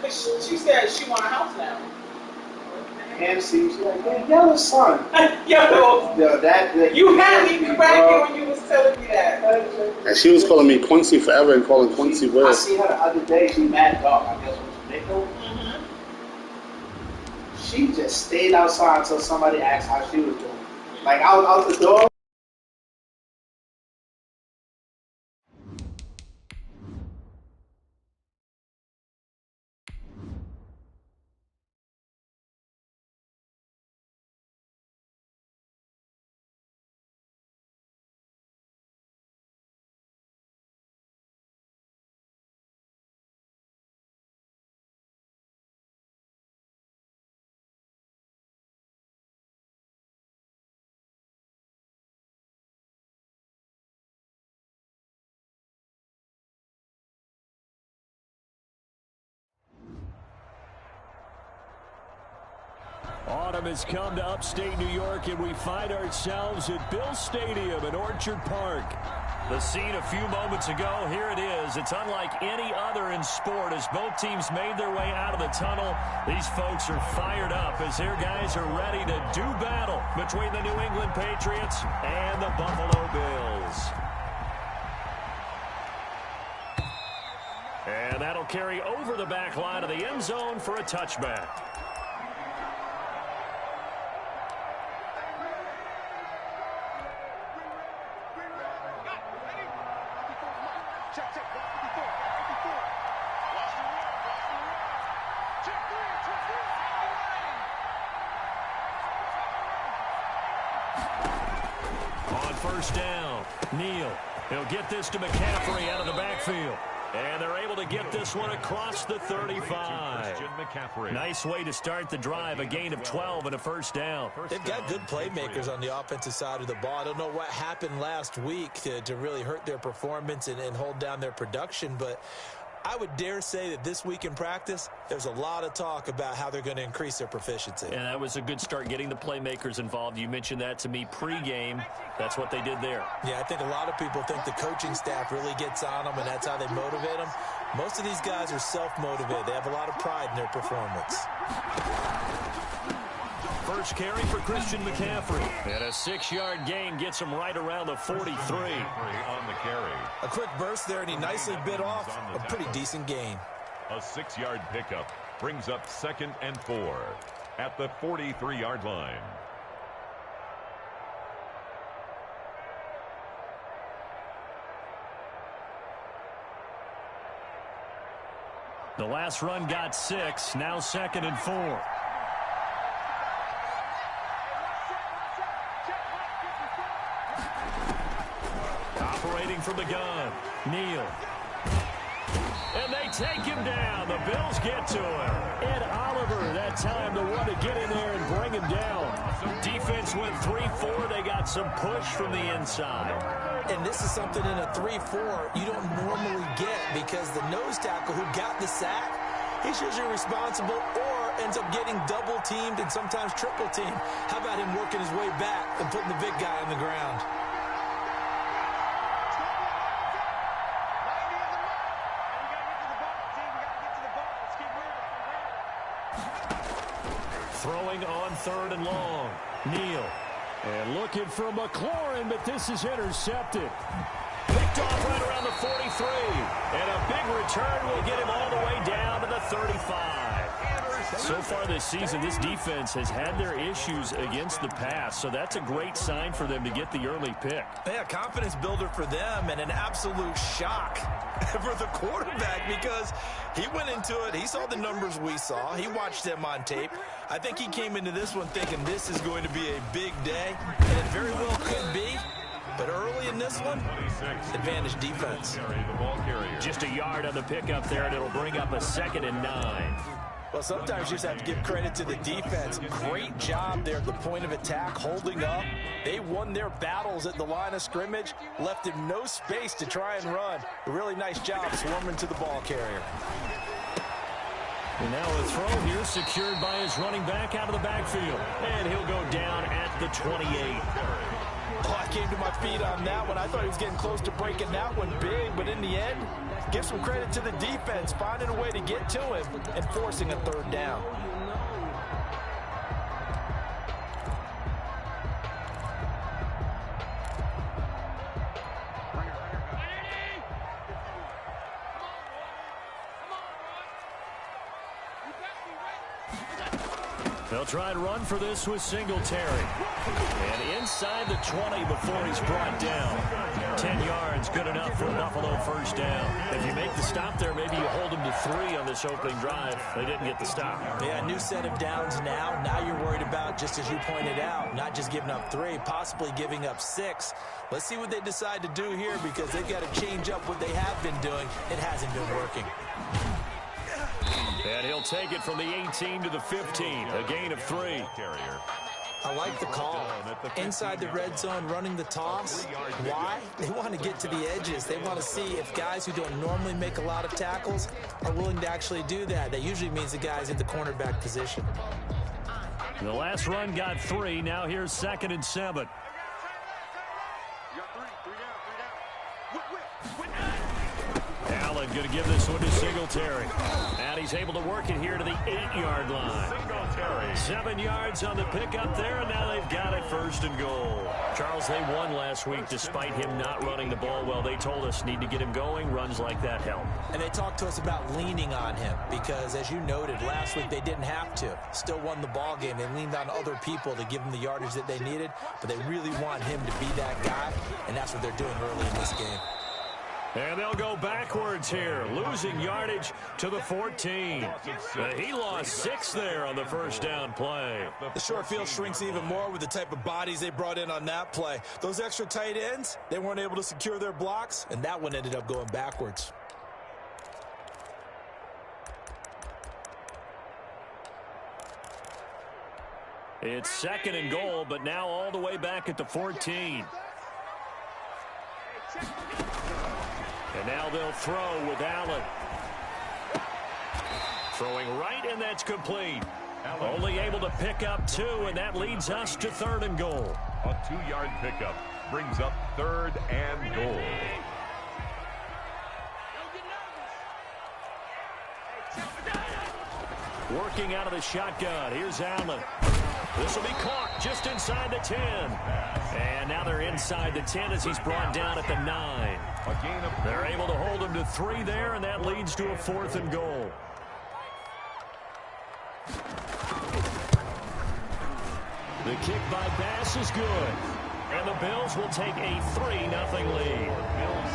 Because she said she want a house now. And she's like, yeah, yellow son. Yo, that you had me cracking when you was telling me that. And she was calling me Quincy forever and calling Quincy Will. I see her the other day. She mad dog. I guess when she make her. She just stayed outside until somebody asked how she was doing. Like out the door. Autumn has come to upstate New York, and we find ourselves at Bill Stadium in Orchard Park. The scene a few moments ago, here it is. It's unlike any other in sport as both teams made their way out of the tunnel. These folks are fired up as their guys are ready to do battle between the New England Patriots and the Buffalo Bills. And that'll carry over the back line of the end zone for a touchback. On first down, Neal. He'll get this to McCaffrey out of the backfield. And they're able to get this one across the 35. Nice way to start the drive, a gain of 12 and a first down. They've got good playmakers on the offensive side of the ball. I don't know what happened last week to really hurt their performance and hold down their production, but I would dare say that this week in practice, there's a lot of talk about how they're going to increase their proficiency. And that was a good start, getting the playmakers involved. You mentioned that to me pregame. That's what they did there. Yeah, I think a lot of people think the coaching staff really gets on them, and that's how they motivate them. Most of these guys are self-motivated. They have a lot of pride in their performance. First carry for Christian McCaffrey. And a 6-yard gain gets him right around the 43. On the carry. A quick burst there, and he nicely bit off a pretty decent gain. A 6-yard pickup brings up 2nd and 4 at the 43-yard line. The last run got 6, now 2nd and 4. Operating from the gun, Neal. And they take him down. The Bills get to him. Ed Oliver, that time, the one to get in there and bring him down. Defense went 3-4. They got some push from the inside. And this is something in a 3-4 you don't normally get because the nose tackle who got the sack, he's usually responsible or ends up getting double-teamed and sometimes triple-teamed. How about him working his way back and putting the big guy on the ground? Throwing on 3rd and long. Neal. And looking for McLaurin, but this is intercepted. Picked off right around the 43. And a big return will get him all the way down to the 35. So far this season, this defense has had their issues against the pass, so that's a great sign for them to get the early pick. Yeah, confidence builder for them and an absolute shock for the quarterback because he went into it. He saw the numbers we saw. He watched them on tape. I think he came into this one thinking this is going to be a big day, and it very well could be. But early in this one, advantage defense. Just a yard on the pickup there, and it'll bring up a 2nd and 9. Well, sometimes you just have to give credit to the defense. Great job there at the point of attack, holding up. They won their battles at the line of scrimmage, left him no space to try and run. A really nice job swarming to the ball carrier. And now a throw here secured by his running back out of the backfield. And he'll go down at the 28. Oh, I came to my feet on that one. I thought he was getting close to breaking that one big, but in the end, Give some credit to the defense, finding a way to get to him and forcing a third down. They'll try and run for this with Singletary. And inside the 20 before he's brought down. 10 yards, good enough for a Buffalo first down. If you make the stop there, maybe you hold them to 3 on this opening drive. They didn't get the stop. Yeah, new set of downs now. Now you're worried about, just as you pointed out, not just giving up 3, possibly giving up 6. Let's see what they decide to do here because they've got to change up what they have been doing. It hasn't been working. And he'll take it from the 18 to the 15, a gain of 3. I like the call. Inside the red zone, running the toss. Why? They want to get to the edges. They want to see if guys who don't normally make a lot of tackles are willing to actually do that. That usually means the guys at the cornerback position. The last run got 3. Now here's 2nd and 7. Allen going to give this one to Singletary. And he's able to work it here to the 8-yard line. 7 yards on the pickup there, and now they've got it 1st and goal. Charles, they won last week despite him not running the ball well. They told us need to get him going. Runs like that help. And they talked to us about leaning on him because, as you noted, last week they didn't have to. Still won the ball game. They leaned on other people to give them the yardage that they needed, but they really want him to be that guy, and that's what they're doing early in this game. And they'll go backwards here, losing yardage to the 14. He lost 6 there on the first down play. The short field shrinks even more with the type of bodies they brought in on that play. Those extra tight ends, they weren't able to secure their blocks, and that one ended up going backwards. It's 2nd and goal, but now all the way back at the 14. And now they'll throw with Allen. Throwing right, and that's complete. Only able to pick up 2, and that leads us to 3rd and goal. A 2-yard pickup brings up 3rd and goal. Working out of the shotgun. Here's Allen. This will be caught just inside the 10. And now they're inside the 10 as he's brought down at the 9. They're able to hold him to 3 there, and that leads to a 4th and goal. The kick by Bass is good. And the Bills will take a 3-0 lead.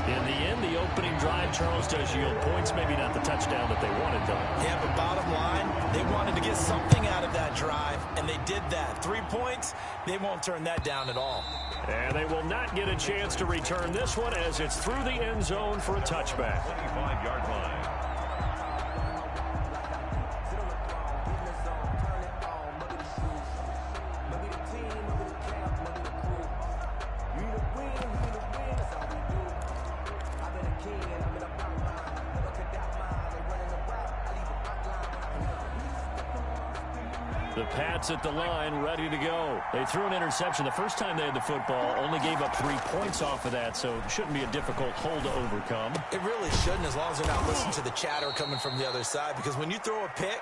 In the end, the opening drive, Charles, does yield points. Maybe not the touchdown that they wanted, though. Yeah, but bottom line, they wanted to get something out of that drive, and they did that. 3 points, they won't turn that down at all. And they will not get a chance to return this one as it's through the end zone for a touchback. 25-yard line. The Pats at the line, ready to go. They threw an interception the first time they had the football, only gave up 3 points off of that, so it shouldn't be a difficult hole to overcome. It really shouldn't, as long as they're not listening to the chatter coming from the other side, because when you throw a pick,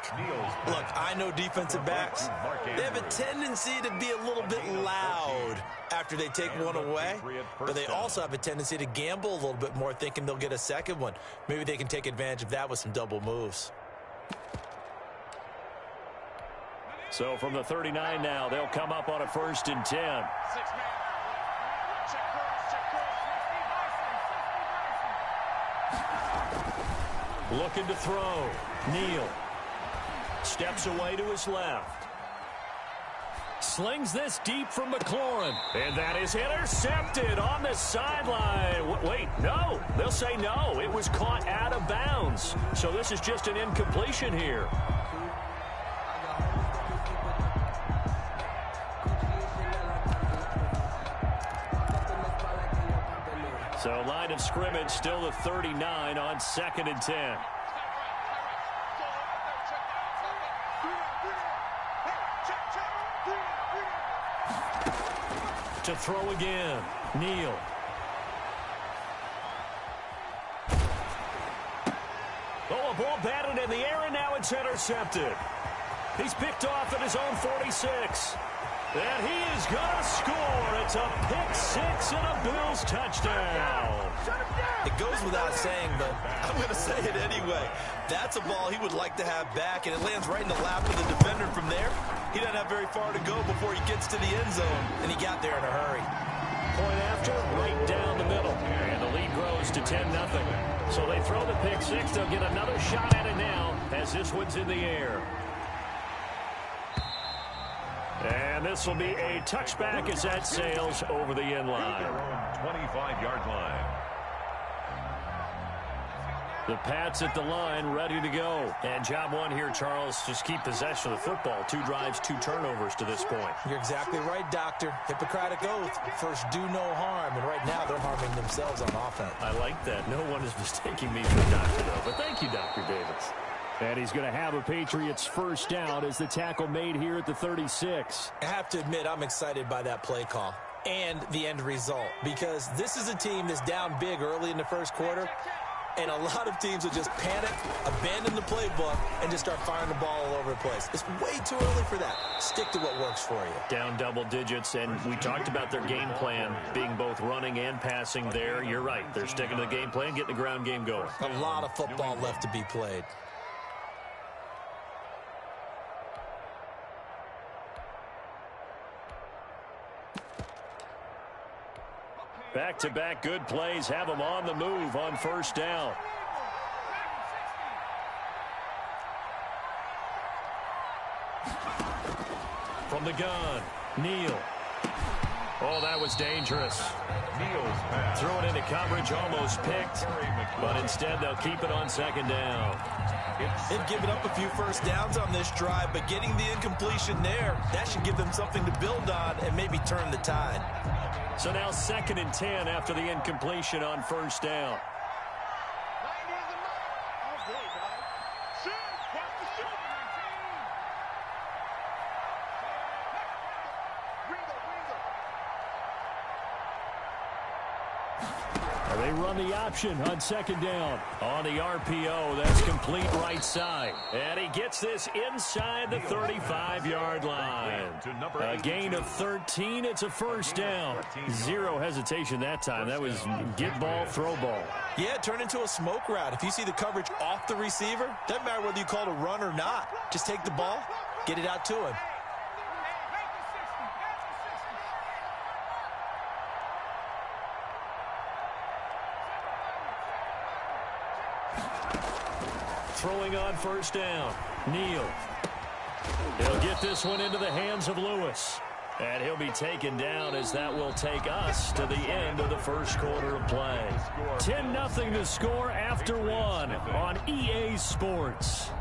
look, I know defensive backs, they have a tendency to be a little bit loud after they take one away, but they also have a tendency to gamble a little bit more, thinking they'll get a second one. Maybe they can take advantage of that with some double moves. So from the 39 now, they'll come up on a 1st and 10. Looking to throw. Neal steps away to his left. Slings this deep from McLaurin. And that is intercepted on the sideline. Wait, no. They'll say no. It was caught out of bounds. So this is just an incompletion here. So line of scrimmage still the 39 on 2nd and 10. To throw again. Neal. ball batted in the air, and now it's intercepted. He's picked off at his own 46. And he is going to score. It's a pick six and a Bills touchdown. It goes without saying, but I'm going to say it anyway. That's a ball he would like to have back, and it lands right in the lap of the defender from there. He doesn't have very far to go before he gets to the end zone, and he got there in a hurry. Point after, right down the middle. And the lead grows to 10-0. So they throw the pick six. They'll get another shot at it now as this one's in the air. And this will be a touchback as that sails over the end line. 25-yard line. The Pats at the line, ready to go. And job one here, Charles, just keep possession of the football. 2 drives, 2 turnovers to this point. You're exactly right, Doctor. Hippocratic oath. First, do no harm. And right now, they're harming themselves on offense. I like that. No one is mistaking me for a doctor, though. But thank you, Dr. Davis. And he's going to have a Patriots first down as the tackle made here at the 36. I have to admit, I'm excited by that play call and the end result, because this is a team that's down big early in the first quarter, and a lot of teams will just panic, abandon the playbook, and just start firing the ball all over the place. It's way too early for that. Stick to what works for you. Down double digits, and we talked about their game plan being both running and passing there. You're right. They're sticking to the game plan, getting the ground game going. A lot of football left to be played. Back-to-back good plays have them on the move on first down. From the gun, Neal. Oh, that was dangerous. Neal's pass. Threw it into coverage, almost picked, but instead they'll keep it on second down. They've given up a few first downs on this drive, but getting the incompletion there, that should give them something to build on and maybe turn the tide. So now 2nd and 10 after the incompletion on first down. They run the option on 2nd down. On the RPO, that's complete right side. And he gets this inside the 35-yard line. A gain of 13. It's a first down. 0 hesitation that time. That was get ball, throw ball. Yeah, it turned into a smoke route. If you see the coverage off the receiver, doesn't matter whether you call it a run or not. Just take the ball, get it out to him. Throwing on first down, Neal. He'll get this one into the hands of Lewis. And he'll be taken down as that will take us to the end of the first quarter of play. 10-0 to score after 1 on EA Sports.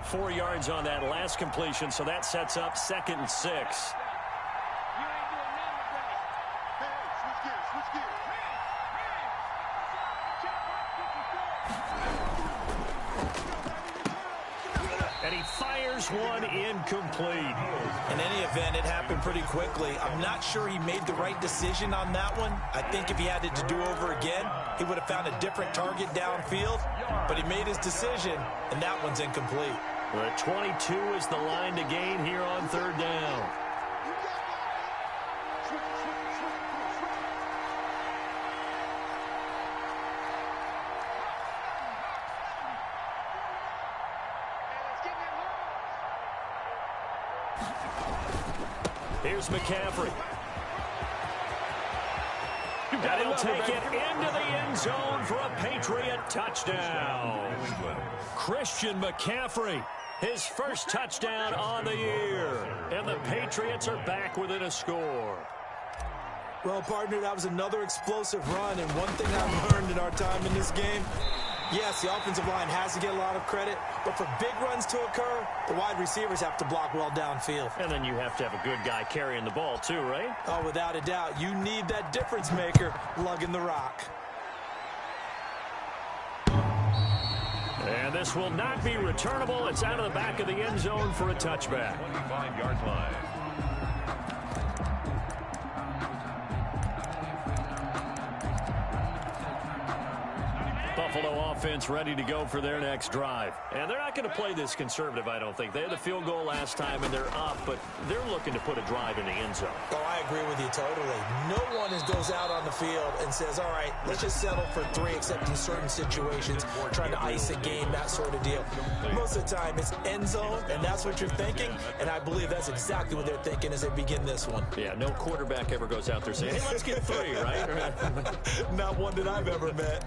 Four yards on that last completion, so that sets up 2nd and 6. And he fires one incomplete. In any event, it happened pretty quickly. I'm not sure he made the right decision on that one. I think if he had it to do over again, he would have found a different target downfield. But he made his decision, and that one's incomplete. The 22 is the line to gain here on 3rd down. Here's McCaffrey. And he'll take it into the end zone for a Patriot touchdown. Christian McCaffrey, his first touchdown on the year. And the Patriots are back within a score. Well, partner, that was another explosive run. And one thing I've learned in our time in this game, yes, the offensive line has to get a lot of credit, but for big runs to occur, the wide receivers have to block well downfield. And then you have to have a good guy carrying the ball too, right? Oh, without a doubt. You need that difference maker lugging the rock. And this will not be returnable. It's out of the back of the end zone for a touchback. 25-yard line. Buffalo offense ready to go for their next drive. And they're not going to play this conservative, I don't think. They had the field goal last time, and they're up, but they're looking to put a drive in the end zone. Oh, I agree with you totally. No one goes out on the field and says, all right, let's just settle for 3, except in certain situations, trying to ice a game, that sort of deal. Most of the time, it's end zone, and that's what you're thinking, and I believe that's exactly what they're thinking as they begin this one. Yeah, no quarterback ever goes out there saying, hey, let's get 3, right? Not one that I've ever met.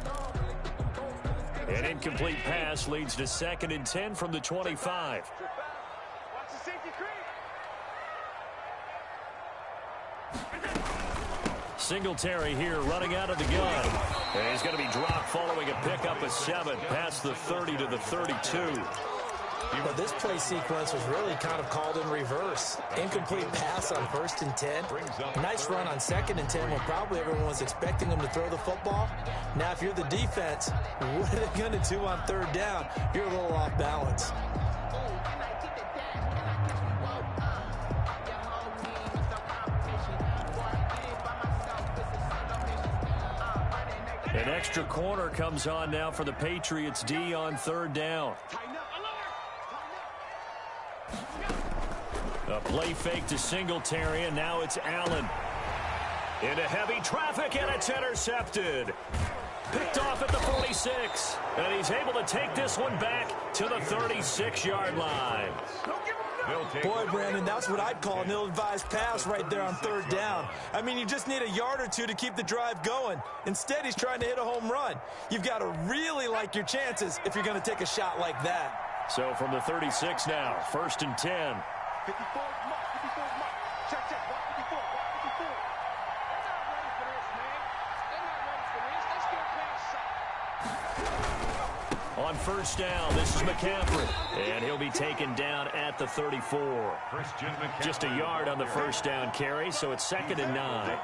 An incomplete pass leads to 2nd and 10 from the 25. Singletary here running out of the gun. And he's going to be dropped following a pickup of 7 past the 30 to the 32. But this play sequence was really kind of called in reverse. Incomplete pass on 1st and 10. Nice run on 2nd and 10 when probably everyone was expecting them to throw the football. Now, if you're the defense, what are they going to do on 3rd down? You're a little off balance. An extra corner comes on now for the Patriots D on 3rd down. A play fake to Singletary, and now it's Allen. Into heavy traffic, and it's intercepted. Picked off at the 46, and he's able to take this one back to the 36-yard line. Boy, Brandon, that's what I'd call an ill-advised pass right there on 3rd down. I mean, you just need a yard or 2 to keep the drive going. Instead, he's trying to hit a home run. You've got to really like your chances if you're going to take a shot like that. So from the 36 now, 1st and 10. 54 mark. Check, 54. They're not ready for this, man. They're not ready for this. Let's go pass shot. On 1st down, this is McCaffrey. And he'll be taken down at the 34. Just a yard on the 1st down carry, so it's 2nd and 9.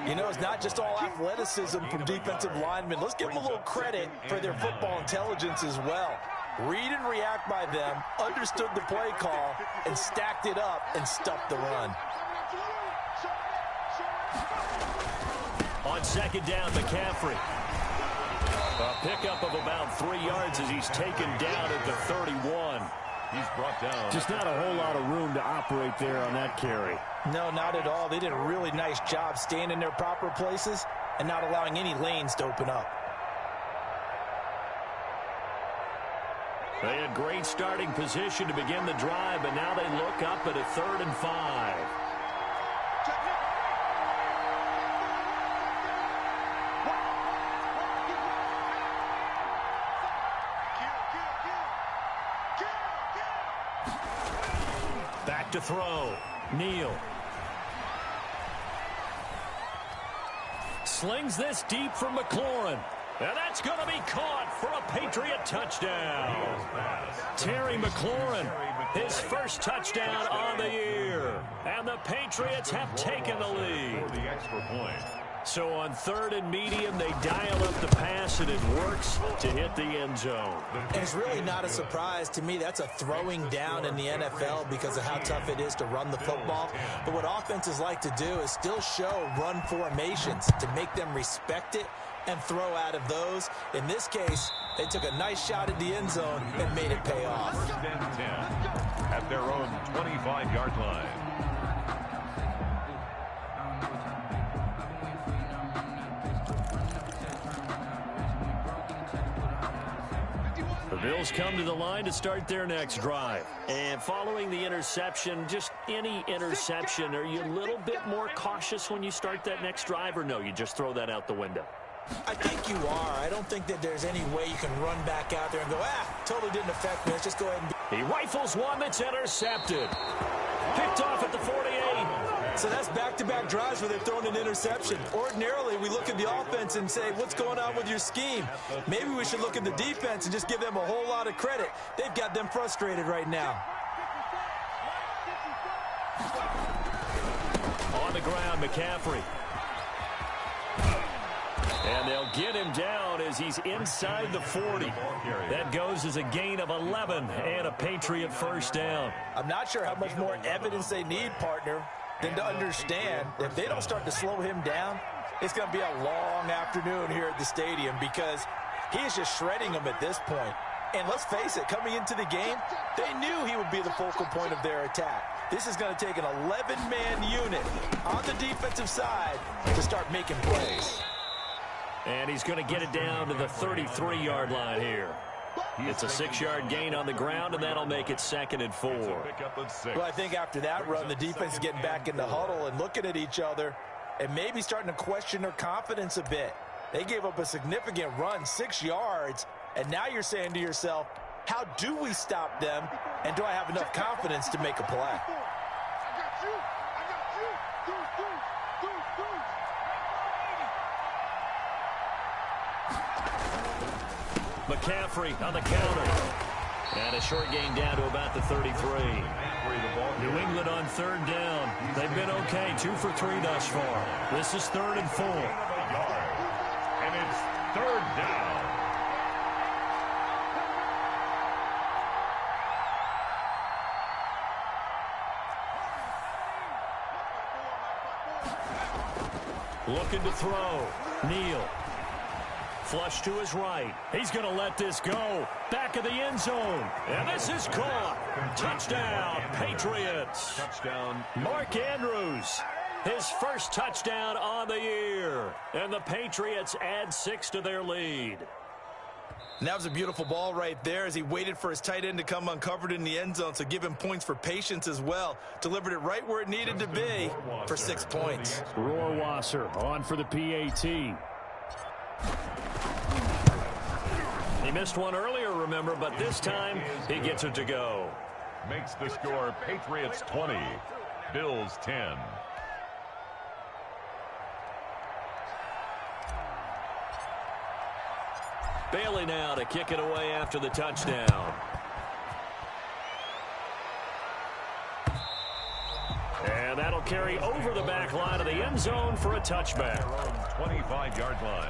You know, it's not just all athleticism from defensive linemen. Let's give them a little credit for their football intelligence as well. Read and react by them, understood the play call, and stacked it up and stuffed the run. On 2nd down, McCaffrey. A pickup of about 3 yards as he's taken down at the 31. He's brought down. Just not a whole lot of room to operate there on that carry. No, not at all. They did a really nice job staying in their proper places and not allowing any lanes to open up. They had great starting position to begin the drive, but now they look up at a 3rd and 5. Back to throw. Neal. Slings this deep from McLaurin. And that's going to be caught for a Patriot touchdown. Terry McLaurin, his first touchdown on the year. And the Patriots have taken the lead. For the extra point. So on 3rd and medium, they dial up the pass, and it works to hit the end zone. And it's really not a surprise to me. That's a throwing down in the NFL because of how tough it is to run the football. But what offenses like to do is still show run formations to make them respect it and throw out of those. In this case, they took a nice shot at the end zone and made it pay off. 1st and 10 at their own 25-yard line. The Bills come to the line to start their next drive. And following the interception, just any interception, are you a little bit more cautious when you start that next drive, or no, you just throw that out the window? I think you are. I don't think that there's any way you can run back out there and go, totally didn't affect me. Let's just go ahead and... He rifles one that's intercepted. Picked off at the 48. So that's back-to-back drives where they've thrown an interception. Ordinarily, we look at the offense and say, what's going on with your scheme? Maybe we should look at the defense and just give them a whole lot of credit. They've got them frustrated right now. On the ground, McCaffrey. And they'll get him down as he's inside the 40. That goes as a gain of 11 and a Patriot 1st down. I'm not sure how much more evidence they need, partner. than to understand that if they don't start to slow him down, it's going to be a long afternoon here at the stadium because he is just shredding them at this point. And let's face it, coming into the game, they knew he would be the focal point of their attack. This is going to take an 11-man unit on the defensive side to start making plays. And he's going to get it down to the 33-yard line here. It's a 6-yard gain on the ground, and that'll make it 2nd and 4. Well, I think after that run, the defense is getting back in the huddle and looking at each other and maybe starting to question their confidence a bit. They gave up a significant run, 6 yards, and now you're saying to yourself, how do we stop them, and do I have enough confidence to make a play? McCaffrey on the counter. And a short gain down to about the 33. New England on 3rd down. They've been okay, 2 for 3 thus far. This is 3rd and 4. And it's 3rd down. Looking to throw. Neal. Flush to his right. He's going to let this go. Back of the end zone. And this is caught. Touchdown, Patriots. Touchdown. Mark Andrews. His first touchdown on the year. And the Patriots add 6 to their lead. And that was a beautiful ball right there as he waited for his tight end to come uncovered in the end zone, so give him points for patience as well. Delivered it right where it needed to be for 6 points. Rohrwasser on for the PAT. He missed one earlier, remember, but this time he gets it to go. Makes the score Patriots 20, Bills 10. Bailey now to kick it away after the touchdown. And that'll carry over the back line of the end zone for a touchback. 25-yard line.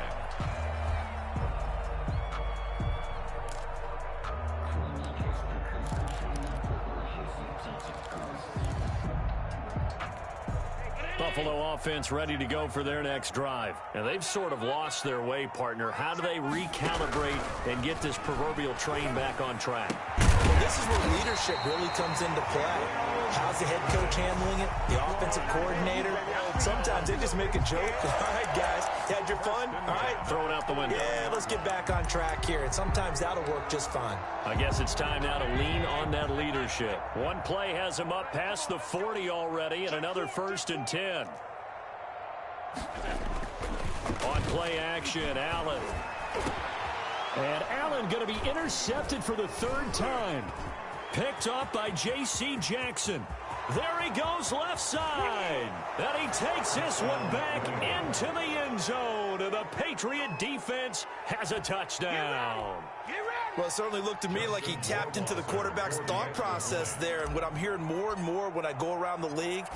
Buffalo offense ready to go for their next drive. And they've sort of lost their way, partner. How do they recalibrate and get this proverbial train back on track? Well, this is where leadership really comes into play. How's the head coach handling it? The offensive coordinator? Sometimes they just make a joke. All right, guys, you had your fun? All right. Throw it out the window. Yeah, let's get back on track here. And sometimes that'll work just fine. I guess it's time now to lean on that leadership. One play has him up past the 40 already, and another 1st and 10. On play action, Allen. And Allen going to be intercepted for the 3rd time. Picked up by J.C. Jackson. There he goes left side. And he takes this one back into the end zone. And the Patriot defense has a touchdown. Well, it certainly looked to me like he tapped into the quarterback's thought process there. And what I'm hearing more and more when I go around the league,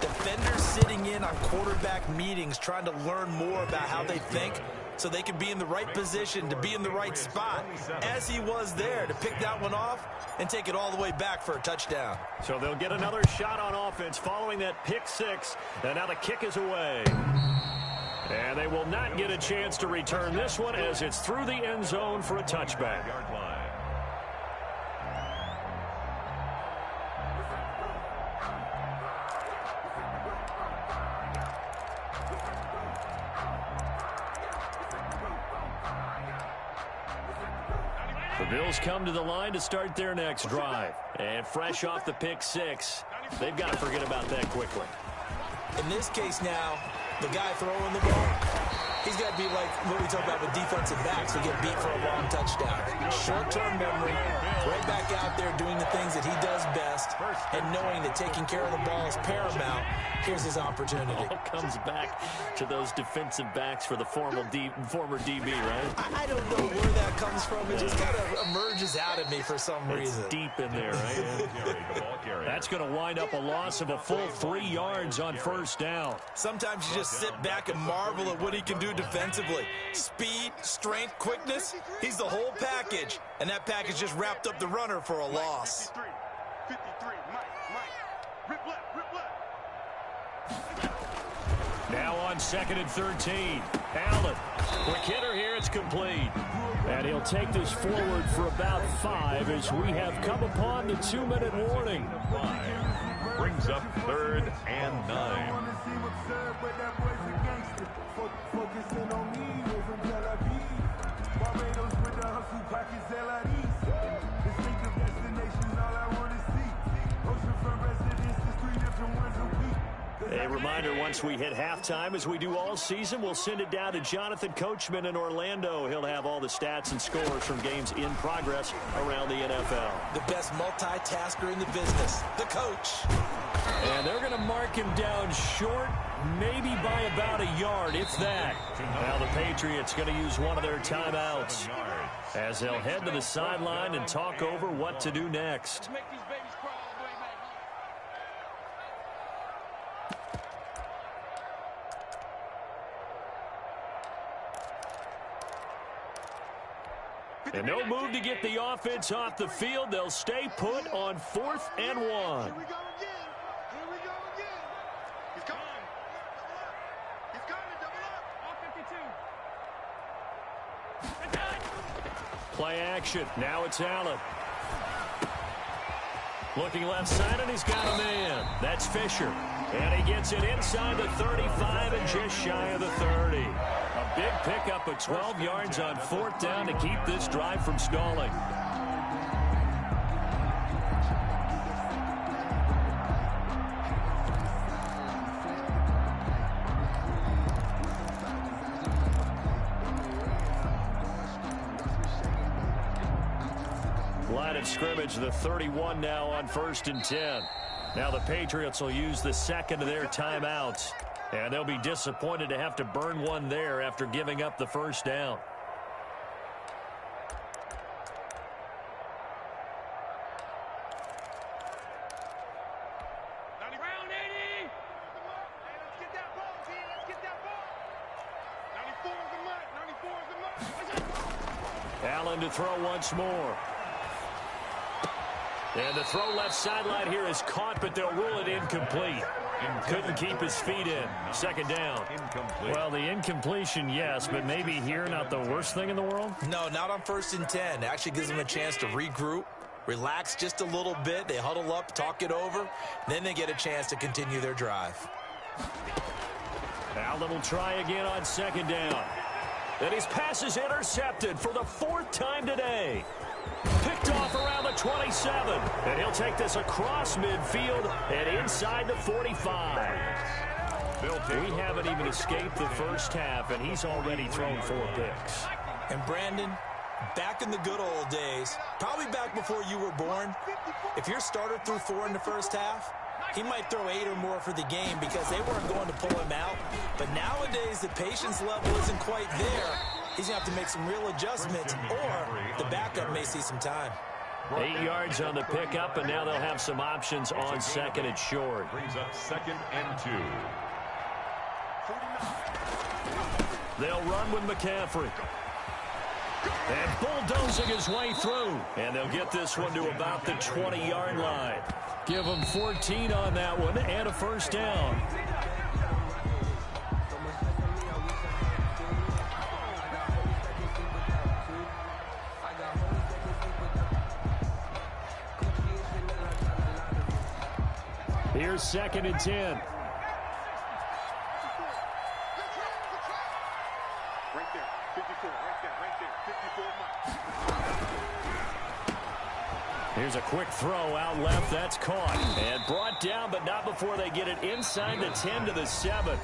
defenders sitting in on quarterback meetings trying to learn more about how they think so they can be in the right position to be in the right spot, as he was there to pick that one off and take it all the way back for a touchdown. So they'll get another shot on offense following that pick 6. And now the kick is away. And they will not get a chance to return this one as it's through the end zone for a touchback. Yard line. The Bills come to the line to start their next drive. And fresh off the pick 6, they've got to forget about that quickly. In this case now, the guy throwing the ball, he's got to be like what we talk about with defensive backs who get beat for a long touchdown. Short-term memory, right back out there doing the things that he does best, and knowing that taking care of the ball is paramount. Here's his opportunity. All comes back to those defensive backs for the former DB, right? I don't know where that comes from. It just kind of emerges out of me for some reason. It's deep in there, right? That's going to wind up a loss of a full 3 yards on 1st down. Sometimes you just sit back and marvel at what he can do defensively. Speed, strength, quickness, he's the whole package. And that package just wrapped up the runner for a loss. 53, Mike, rip left. Now on 2nd and 13. Allen. Quick hitter here. It's complete. And he'll take this forward for about 5 as we have come upon the 2-minute warning. 5 brings up 3rd and 9. A reminder, once we hit halftime, as we do all season, we'll send it down to Jonathan Coachman in Orlando. He'll have all the stats and scores from games in progress around the NFL. The best multitasker in the business, the coach. And they're going to mark him down short, maybe by about a yard, if that. Now the Patriots going to use one of their timeouts as they'll head to the sideline and talk over what to do next. Make these babies cry all the way back home. And no move to get the offense off the field. They'll stay put on 4th and 1. Here we go again. Here we go again. He's coming. He's coming. Double up. All 52. Play action. Now it's Allen. Looking left side, and he's got a man. That's Fisher. And he gets it inside the 35 and just shy of the 30. A big pickup of 12 yards on 4th down to keep this drive from stalling. Line of scrimmage, the 31 now on 1st and 10. Now the Patriots will use the 2nd of their timeouts. And they'll be disappointed to have to burn one there after giving up the 1st down. Round 80. Hey, let's get that ball, T. Let's get that ball. 94 is a mutt. 94 is a mutt. Allen to throw once more. And the throw left sideline here is caught, but they'll rule it incomplete. Couldn't keep his feet in. 2nd down. Incomplete. Well, the incompletion, yes, but maybe here not the worst thing in the world? No, not on 1st and 10. It actually gives them a chance to regroup, relax just a little bit. They huddle up, talk it over. Then they get a chance to continue their drive. Allen will try again on 2nd down. And his pass is intercepted for the 4th time today. Picked off around the 27. And he'll take this across midfield and inside the 45. We haven't even escaped the 1st half, and he's already thrown 4 picks. And Brandon, back in the good old days, probably back before you were born, if your starter threw 4 in the 1st half, he might throw 8 or more for the game because they weren't going to pull him out. But nowadays, the patience level isn't quite there. He's going to have to make some real adjustments, or the backup may see some time. 8 yards on the pickup, and now they'll have some options on 2nd and short. Brings up 2nd and 2. They'll run with McCaffrey. And bulldozing his way through. And they'll get this one to about the 20-yard line. Give them 14 on that one and a 1st down. Here's 2nd and 10. Right there. 54. Right there. 54 miles. Here's a quick throw out left. That's caught. And brought down, but not before they get it inside the 10 to the 7.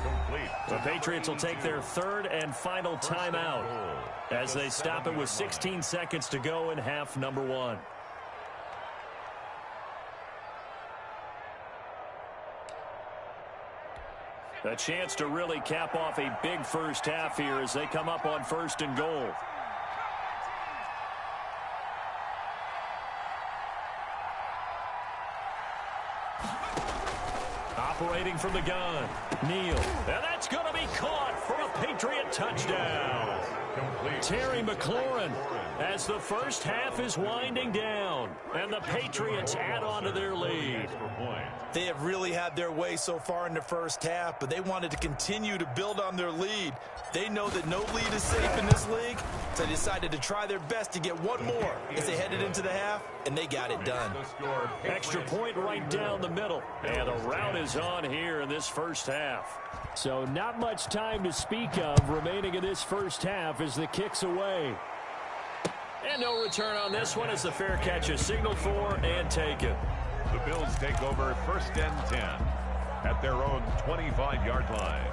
The Patriots will take their 3rd and final timeout as they stop it with 16 seconds to go in half number 1. A chance to really cap off a big 1st half here as they come up on 1st and goal. Operating from the gun, Neal. And that's going to be caught for a Patriot touchdown. Terry McLaurin, as the first half is winding down, and the Patriots add on to their lead. They have really had their way so far in the first half, but they wanted to continue to build on their lead. They know that no lead is safe in this league, so they decided to try their best to get one more as they headed into the half, and they got it done. Extra point right down the middle, and the rout is on here in this first half. So not much time to speak of remaining in this first half as the kick's away. And no return on this one as the fair catch is signaled for and taken. The Bills take over 1st and 10 at their own 25-yard line.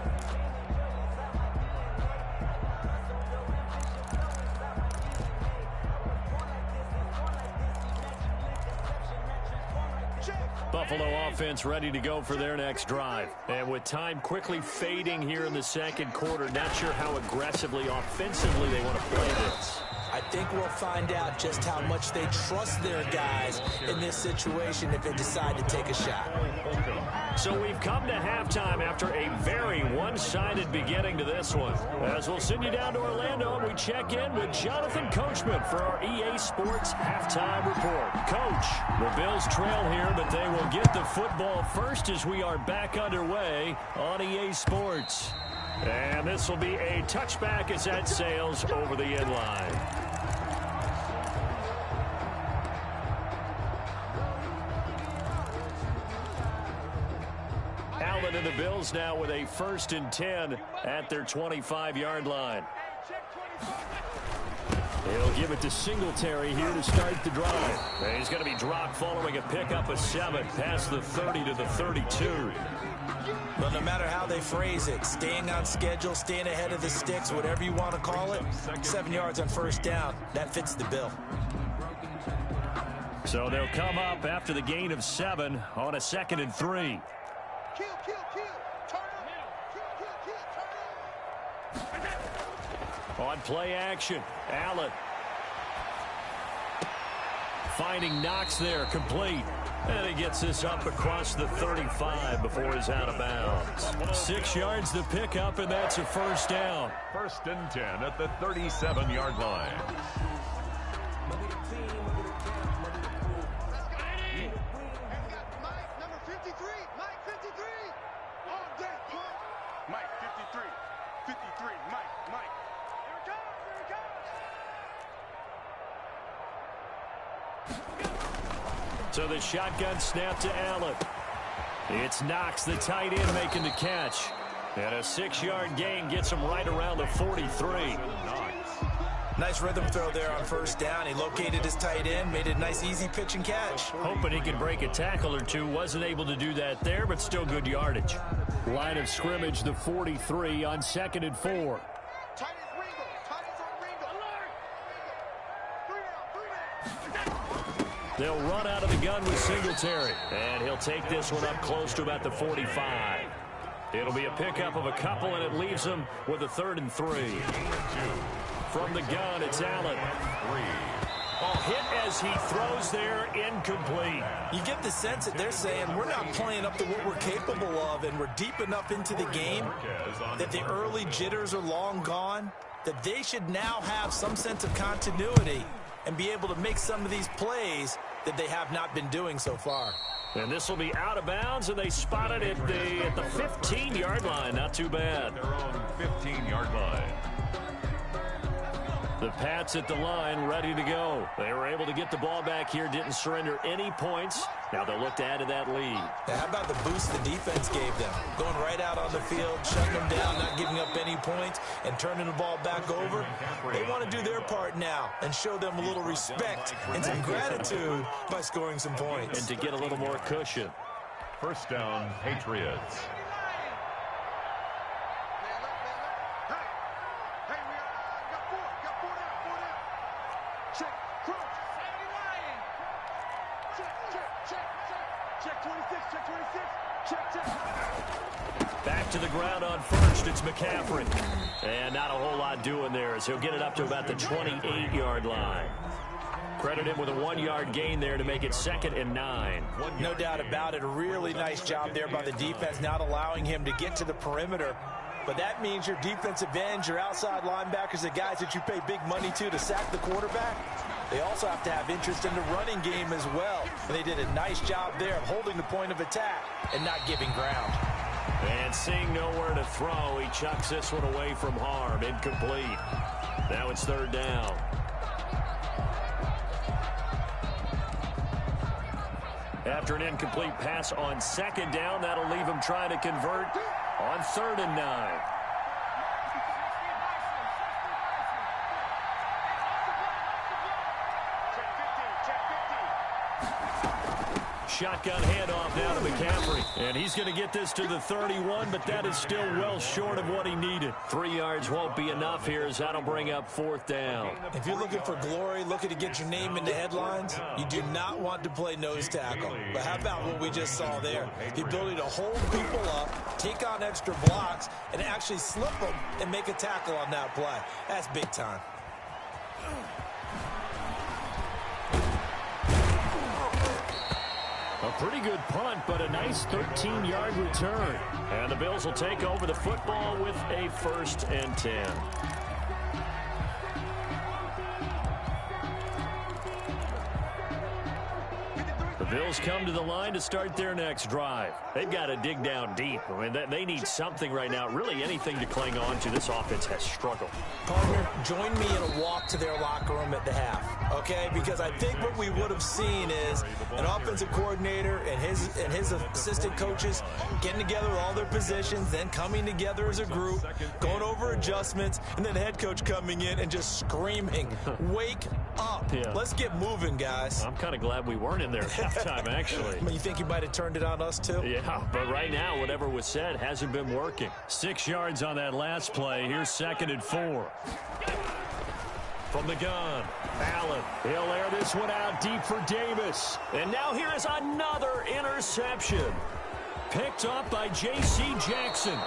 Buffalo offense ready to go for their next drive. And with time quickly fading here in the second quarter, not sure how aggressively, offensively they want to play this. I think we'll find out just how much they trust their guys in this situation if they decide to take a shot. So we've come to halftime after a very one-sided beginning to this one. As we'll send you down to Orlando, and we check in with Jonathan Coachman for our EA Sports Halftime Report. Coach, the Bills trail here, but they will get the football first as we are back underway on EA Sports. And this will be a touchback as that sails over the end line. Allen and the Bills now with a 1st and 10 at their 25-yard line. He'll give it to Singletary here to start the drive. And he's going to be dropped following a pickup of 7 past the 30 to the 32. But no matter how they phrase it, staying on schedule, staying ahead of the sticks, whatever you want to call it, 7 yards on 1st down, that fits the bill. So they'll come up after the gain of 7 on a 2nd and 3. Kill, kill, kill. Turn up. Kill, kill, kill. Turn up. On play action, Allen. Finding Knox there, complete. And he gets this up across the 35 before he's out of bounds. 6 yards to pick up, and that's a 1st down. 1st and 10 at the 37-yard line. Mike, number 53. Mike, 53. All day, Mike, 53. 53. Mike. Here it comes. So the shotgun snap to Allen. It's Knox, the tight end, making the catch. And a 6-yard gain gets him right around the 43. Nice rhythm throw there on 1st down. He located his tight end, made a nice easy pitch and catch. Hoping he could break a tackle or two. Wasn't able to do that there, but still good yardage. Line of scrimmage, the 43 on 2nd and 4. Tight is Ringo. Tight is on Ringo. Alert. 3 down. They'll run out of the gun with Singletary. And he'll take this one up close to about the 45. It'll be a pickup of a couple, and it leaves him with a 3rd and 3. From the gun, it's Allen. Hit as he throws there, incomplete. You get the sense that they're saying we're not playing up to what we're capable of, and we're deep enough into the game that the early jitters are long gone, that they should now have some sense of continuity and be able to make some of these plays that they have not been doing so far. And this will be out of bounds, and they spot it at the 15-yard line. Not too bad. Their own 15-yard line. The Pats at the line, ready to go. They were able to get the ball back here, didn't surrender any points. Now they'll look to add to that lead. Now, how about the boost the defense gave them? Going right out on the field, shutting them down, not giving up any points, and turning the ball back over. They want to do their part now and show them a little respect and some gratitude by scoring some points. And to get a little more cushion. 1st down, Patriots. Back to the ground on 1st, it's McCaffrey. And not a whole lot doing there as he'll get it up to about the 28-yard line. Credit him with a 1-yard gain there to make it 2nd and 9. No doubt about it. A really nice job there by the defense, not allowing him to get to the perimeter but that means your defensive ends, your outside linebackers, the guys that you pay big money to sack the quarterback, they also have to have interest in the running game as well. And they did a nice job there of holding the point of attack and not giving ground. And seeing nowhere to throw, he chucks this one away from harm. Incomplete. Now it's third down. After an incomplete pass on second down, that'll leave him trying to convert on 3rd and 9. Shotgun handoff now to McCaffrey. And he's going to get this to the 31, but that is still well short of what he needed. 3 yards won't be enough here as that'll bring up 4th down. If you're looking for glory, looking to get your name in the headlines, you do not want to play nose tackle. But how about what we just saw there? The ability to hold people up, take on extra blocks, and actually slip them and make a tackle on that play. That's big time. A pretty good punt, but a nice 13-yard return. And the Bills will take over the football with a 1st and 10. The Bills come to the line to start their next drive. They've got to dig down deep. I mean, they need something right now, really anything to cling on to. This offense has struggled. Partner, join me in a walk to their locker room at the half, okay? Because I think what we would have seen is an offensive coordinator and his assistant coaches getting together with all their positions, then coming together as a group, going over adjustments, and then the head coach coming in and just screaming, wake up. Yeah. Let's get moving, guys. I'm kind of glad we weren't in there at halftime, actually. I mean, you think he might have turned it on us, too? Yeah, but right now, whatever was said hasn't been working. 6 yards on that last play. Here's 2nd and 4. From the gun, Allen. He'll air this one out deep for Davis. And now here is another interception. Picked up by J.C. Jackson.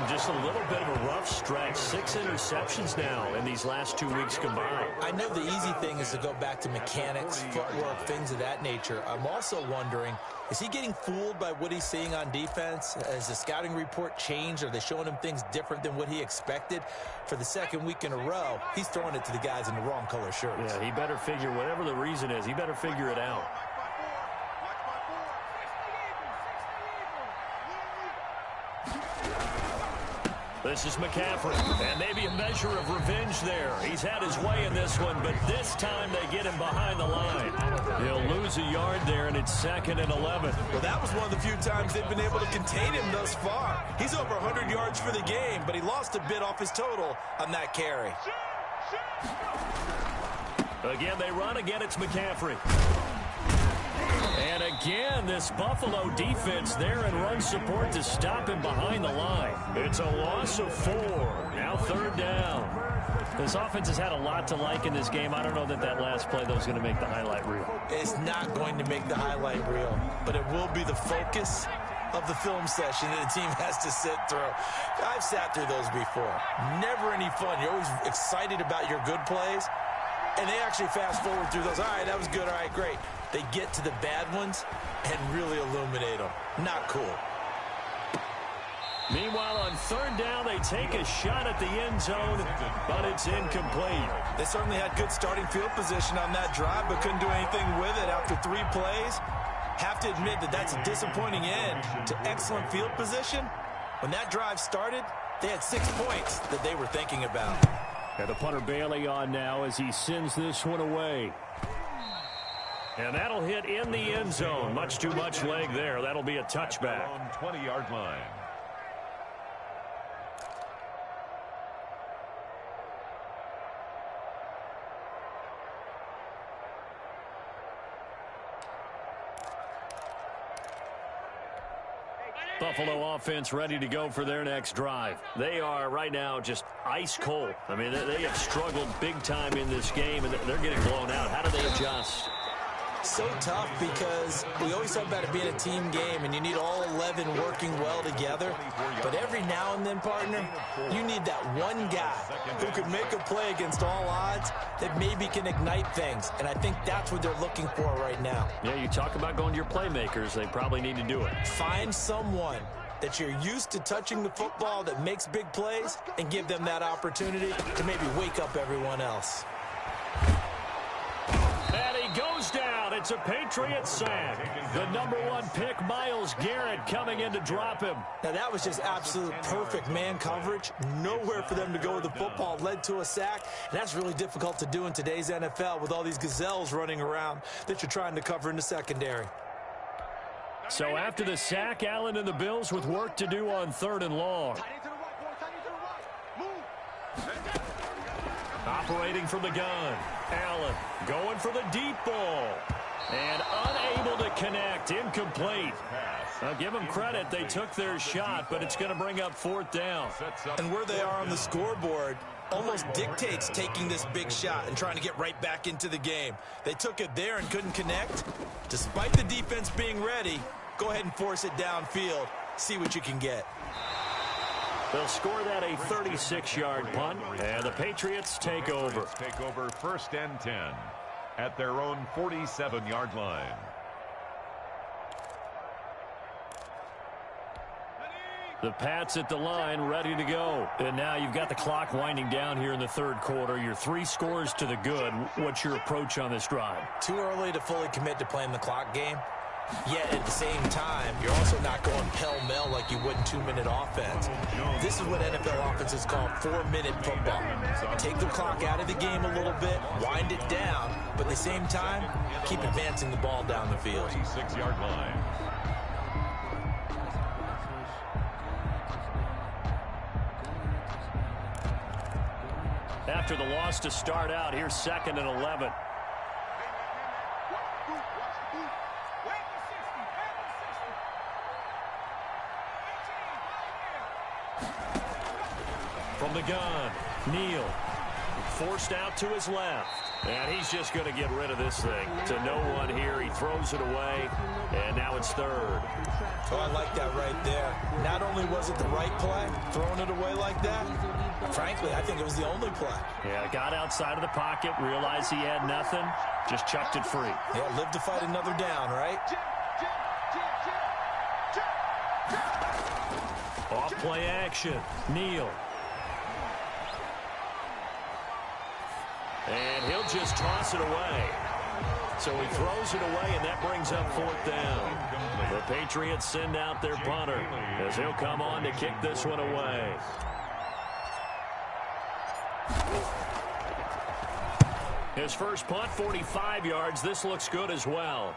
Just a little bit of a rough stretch. 6 interceptions now in these last 2 weeks combined. I know the easy thing is to go back to mechanics, footwork, things of that nature. I'm also wondering, is he getting fooled by what he's seeing on defense? Has the scouting report changed? Are they showing him things different than what he expected? For the 2nd week in a row, he's throwing it to the guys in the wrong color shirts. Yeah, he better figure, whatever the reason is, he better figure it out. This is McCaffrey, and maybe a measure of revenge there. He's had his way in this one, but this time they get him behind the line. He'll lose a yard there, and it's 2nd and 11. Well, that was one of the few times they've been able to contain him thus far. He's over 100 yards for the game, but he lost a bit off his total on that carry. Again, they run. Again, it's McCaffrey. And again, this Buffalo defense there in run support to stop him behind the line. It's a loss of 4. Now 3rd down. This offense has had a lot to like in this game. I don't know that last play, though, is going to make the highlight reel. It's not going to make the highlight reel, but it will be the focus of the film session that the team has to sit through. I've sat through those before. Never any fun. You're always excited about your good plays, and they actually fast forward through those. All right, that was good. All right, great. They get to the bad ones and really illuminate them. Not cool. Meanwhile, on 3rd down, they take a shot at the end zone, but it's incomplete. They certainly had good starting field position on that drive, but couldn't do anything with it after 3 plays. Have to admit that that's a disappointing end to excellent field position. When that drive started, they had 6 points that they were thinking about. And the punter Bailey on now as he sends this one away. And that'll hit in the end zone. Much too much leg there. That'll be a touchback. On 20-yard line. Buffalo offense ready to go for their next drive. They are right now just ice cold. I mean, they have struggled big time in this game, and they're getting blown out. How do they adjust? So tough because we always talk about it being a team game and you need all 11 working well together. But every now and then, partner, you need that one guy who could make a play against all odds that maybe can ignite things. And I think that's what they're looking for right now. Yeah, you talk about going to your playmakers. They probably need to do it. Find someone that you're used to touching the football that makes big plays and give them that opportunity to maybe wake up everyone else. And he goes down. It's a Patriots sack. The #1 pick, Myles Garrett, coming in to drop him. Now, that was just absolute perfect man coverage. Nowhere for them to go with the football. Led to a sack. And that's really difficult to do in today's NFL with all these gazelles running around that you're trying to cover in the secondary. So after the sack, Allen and the Bills with work to do on 3rd and long. Operating from the gun. Allen going for the deep ball. And unable to connect. Incomplete. I'll give them credit. They took their shot, but it's going to bring up 4th down. And where they are on the scoreboard almost dictates taking this big shot and trying to get right back into the game. They took it there and couldn't connect. Despite the defense being ready, go ahead and force it downfield. See what you can get. They'll score that a 36-yard punt, and the Patriots take over. Take over 1st and 10 at their own 47-yard line. The Pats at the line, ready to go. And now you've got the clock winding down here in the 3rd quarter. You're 3 scores to the good. What's your approach on this drive? Too early to fully commit to playing the clock game. Yet at the same time, you're also not going pell-mell like you would in 2-minute offense. This is what NFL offenses call 4-minute football. Take the clock out of the game a little bit, wind it down, but at the same time, keep advancing the ball down the field. 36-yard line. After the loss to start out, here's 2nd and 11. From the gun, Neal forced out to his left, and he's just going to get rid of this thing to no one here. He throws it away, and now it's 3rd. Oh, I like that right there. Not only was it the right play, throwing it away like that, frankly, I think it was the only play. Yeah, got outside of the pocket, realized he had nothing, just chucked it free. Yeah, live to fight another down, right? Off play action, Neal. And he'll just toss it away. So he throws it away, and that brings up 4th down. The Patriots send out their punter as he'll come on to kick this one away. His first punt, 45 yards. This looks good as well.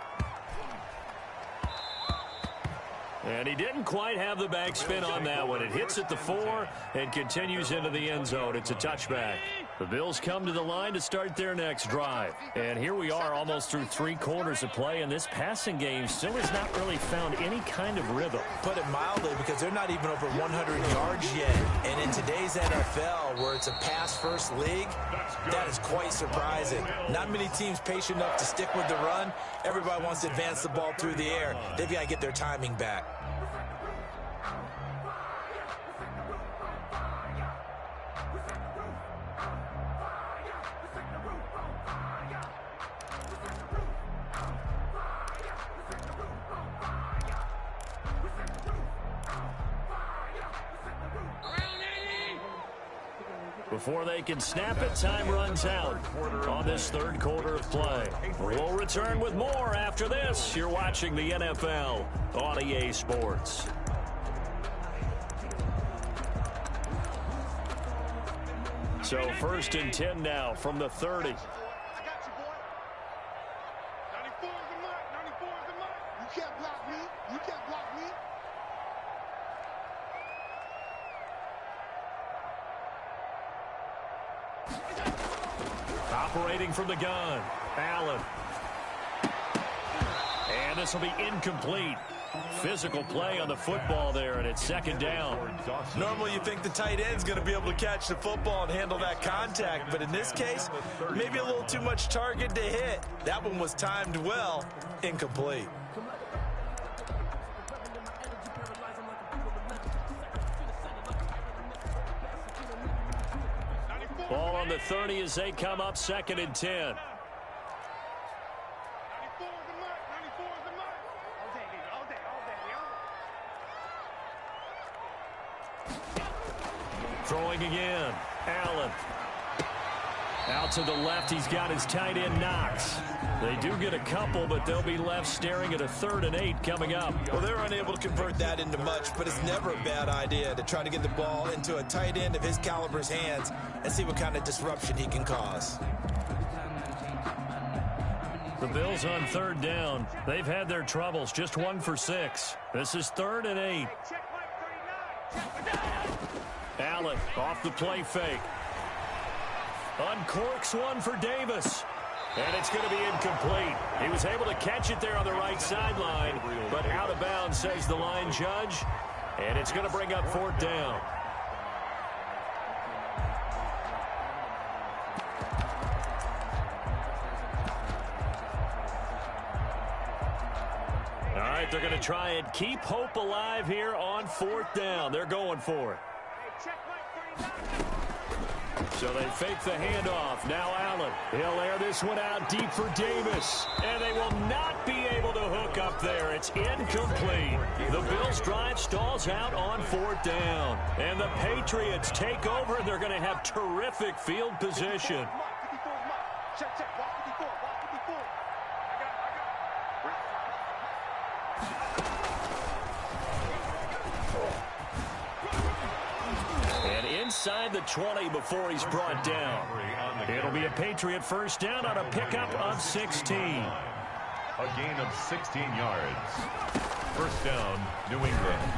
And he didn't quite have the backspin on that one. It hits at the 4 and continues into the end zone. It's a touchback. The Bills come to the line to start their next drive. And here we are almost through 3 quarters of play, and this passing game still has not really found any kind of rhythm. Put it mildly, because they're not even over 100 yards yet. And in today's NFL, where it's a pass-first league, that is quite surprising. Not many teams patient enough to stick with the run. Everybody wants to advance the ball through the air. They've got to get their timing back. Before they can snap it, time runs out on this 3rd quarter of play. We'll return with more after this. You're watching the NFL on EA Sports. So 1st and 10 now from the 30. I got you, boy. 94 is the mark. 94 is the mark. You can't block me. You can't block me. Operating from the gun, Allen. And this will be incomplete. Physical play on the football there, and it's 2nd down. Normally you think the tight end's going to be able to catch the football and handle that contact, but in this case, maybe a little too much target to hit. That one was timed well, incomplete. Ball on the 30 as they come up 2nd and 10. 94 is the mark. 94 is the mark. All day, all day, all day, throwing again. Allen. Out to the left, he's got his tight end Knox. They do get a couple, but they'll be left staring at a 3rd and 8 coming up. Well, they're unable to convert that into much, but it's never a bad idea to try to get the ball into a tight end of his caliber's hands and see what kind of disruption he can cause. The Bills on 3rd down. They've had their troubles, just 1 for 6. This is 3rd and 8. Allen off the play fake. Uncorks one for Davis. And it's going to be incomplete. He was able to catch it there on the right sideline, but out of bounds, says the line judge. And it's going to bring up 4th down. All right, they're going to try and keep hope alive here on 4th down. They're going for it. So they fake the handoff. Now Allen. He'll air this one out deep for Davis. And they will not be able to hook up there. It's incomplete. The Bills drive stalls out on 4th down. And the Patriots take over, and they're going to have terrific field position. Inside the 20 before he's brought down. It'll be a Patriot 1st down on a pickup of 16. A gain of 16 yards. 1st down, New England.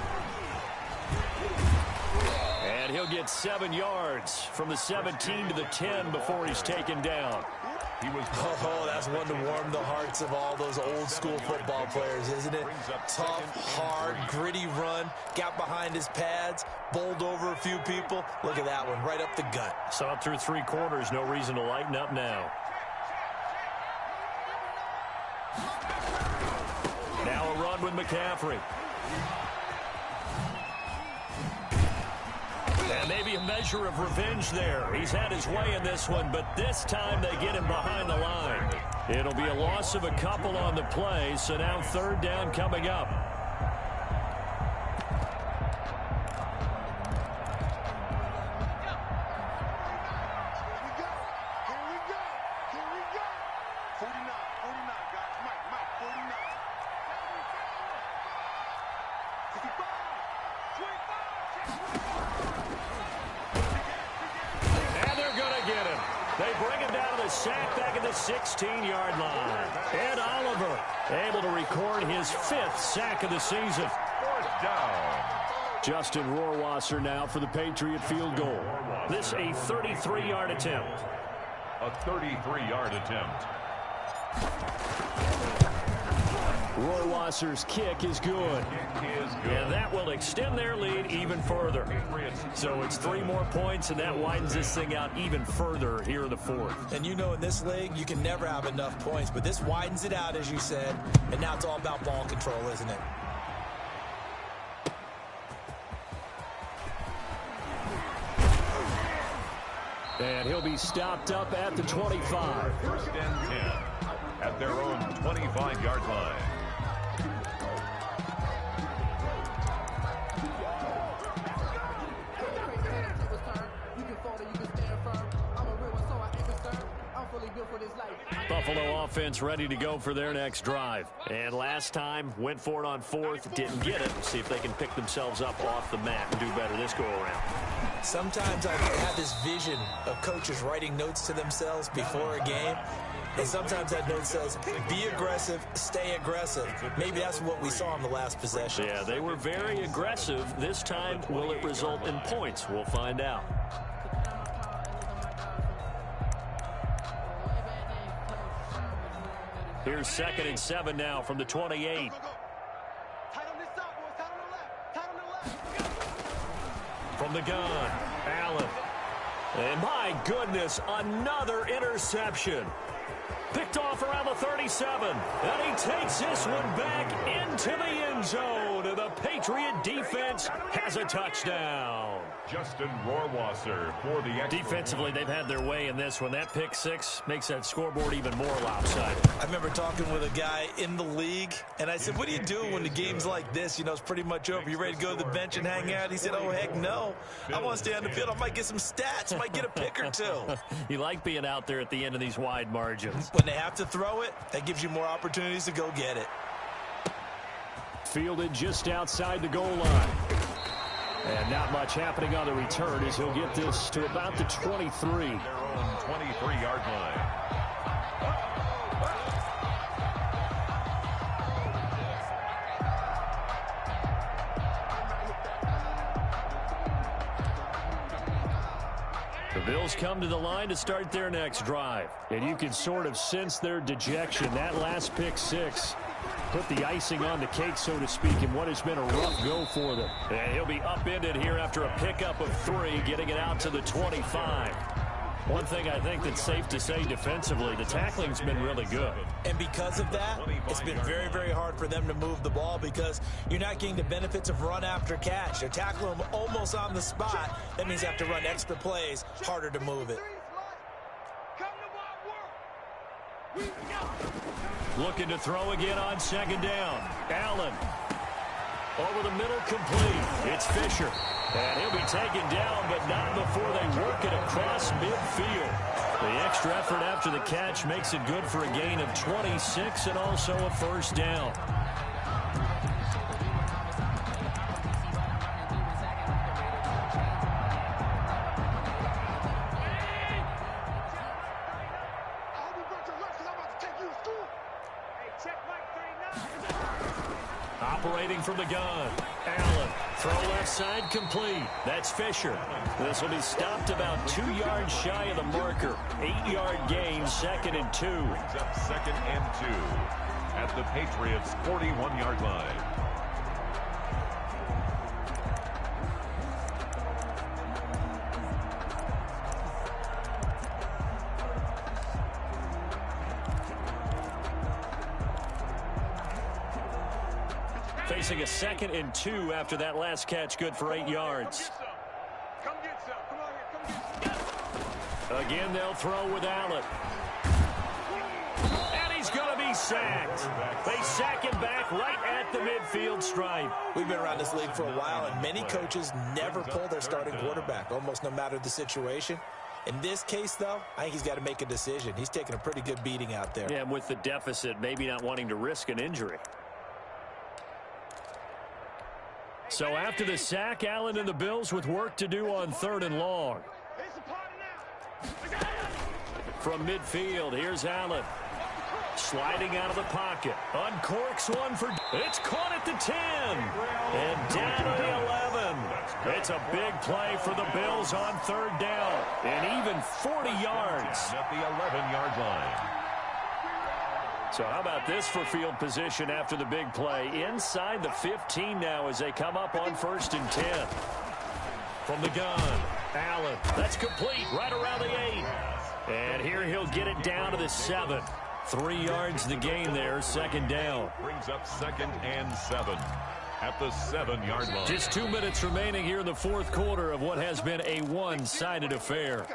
And he'll get 7 yards from the 17 to the 10 before he's taken down. Oh, that's one to warm the hearts of all those old school football players, isn't it? Tough, hard, gritty run, got behind his pads, bowled over a few people. Look at that one, right up the gut. Saw it through 3 quarters, no reason to lighten up now. Now a run with McCaffrey. And maybe a measure of revenge there. He's had his way in this one, but this time they get him behind the line. It'll be a loss of a couple on the play, so now 3rd down coming up. They bring him down to the sack back at the 16-yard line. Ed Oliver able to record his 5th sack of the season. 4th down. Justin Rohrwasser now for the Patriot field goal. This a 33-yard attempt. A 33-yard attempt. Rohrwasser's kick is good. And that will extend their lead even further. So it's 3 more points, and that widens this thing out even further here in the 4th. And you know in this league, you can never have enough points, but this widens it out, as you said, and now it's all about ball control, isn't it? And he'll be stopped up at the 25. 1st and 10 at their own 25-yard line. Buffalo offense ready to go for their next drive. And last time, went for it on 4th, didn't get it. See if they can pick themselves up off the mat and do better this go-around. Sometimes I have this vision of coaches writing notes to themselves before a game. And sometimes that note says, be aggressive, stay aggressive. Maybe that's what we saw in the last possession. Yeah, they were very aggressive. This time, will it result in points? We'll find out. Here's 2nd and 7 now from the 28. From the gun, Allen. And my goodness, another interception. Picked off around the 37. And he takes this one back into the end zone. And the Patriot defense has a touchdown. Justin Rohrwasser for the extra Defensively, point. they've had their way in this one. That pick six makes that scoreboard even more lopsided. I remember talking with a guy in the league, and I said, what do you do when the game's like this? You know, it's pretty much over. You ready to go to the bench and hang out? He said, oh, heck no. I want to stay on the field. I might get some stats. I might get a pick or two. You like being out there at the end of these wide margins. When they have to throw it, that gives you more opportunities to go get it. Fielded just outside the goal line. And not much happening on the return as he'll get this to about the 23. Their own 23-yard line. The Bills come to the line to start their next drive. And you can sort of sense their dejection. That last pick six put the icing on the cake, so to speak, in what has been a rough go for them. And he'll be upended here after a pickup of 3, getting it out to the 25. One thing I think that's safe to say defensively, the tackling's been really good. And because of that, it's been very, very hard for them to move the ball because you're not getting the benefits of run after catch. They're tackling them almost on the spot. That means you have to run extra plays, harder to move it. Looking to throw again on second down. Allen. Over the middle, complete. It's Fisher. And he'll be taken down, but not before they work it across midfield. The extra effort after the catch makes it good for a gain of 26 and also a first down. Operating from the gun. Allen. Throw left side complete. That's Fisher. This will be stopped about 2 yards shy of the marker. 8-yard gain, 2nd and 2. Brings up 2nd and 2 at the Patriots' 41-yard line. Facing a 2nd and 2 after that last catch, good for 8 yards. Come get some. Come on here. Come get some. Again, they'll throw with Allen. And he's going to be sacked. They sack him back right at the midfield stripe. We've been around this league for a while, and many coaches never pull their starting quarterback, almost no matter the situation. In this case, though, I think he's got to make a decision. He's taking a pretty good beating out there. Yeah, and with the deficit, maybe not wanting to risk an injury. So after the sack, Allen and the Bills with work to do on 3rd and long. From midfield, here's Allen. Sliding out of the pocket. Uncorks one for... It's caught at the 10. And down to the 11. It's a big play for the Bills on 3rd down. And even 40 yards. At the 11-yard line. So how about this for field position after the big play? Inside the 15 now as they come up on 1st and 10. From the gun, Allen. That's complete right around the 8. And here he'll get it down to the 7. 3 yards the gain there, 2nd down. Brings up 2nd and 7 at the 7-yard line. Just 2 minutes remaining here in the 4th quarter of what has been a one-sided affair.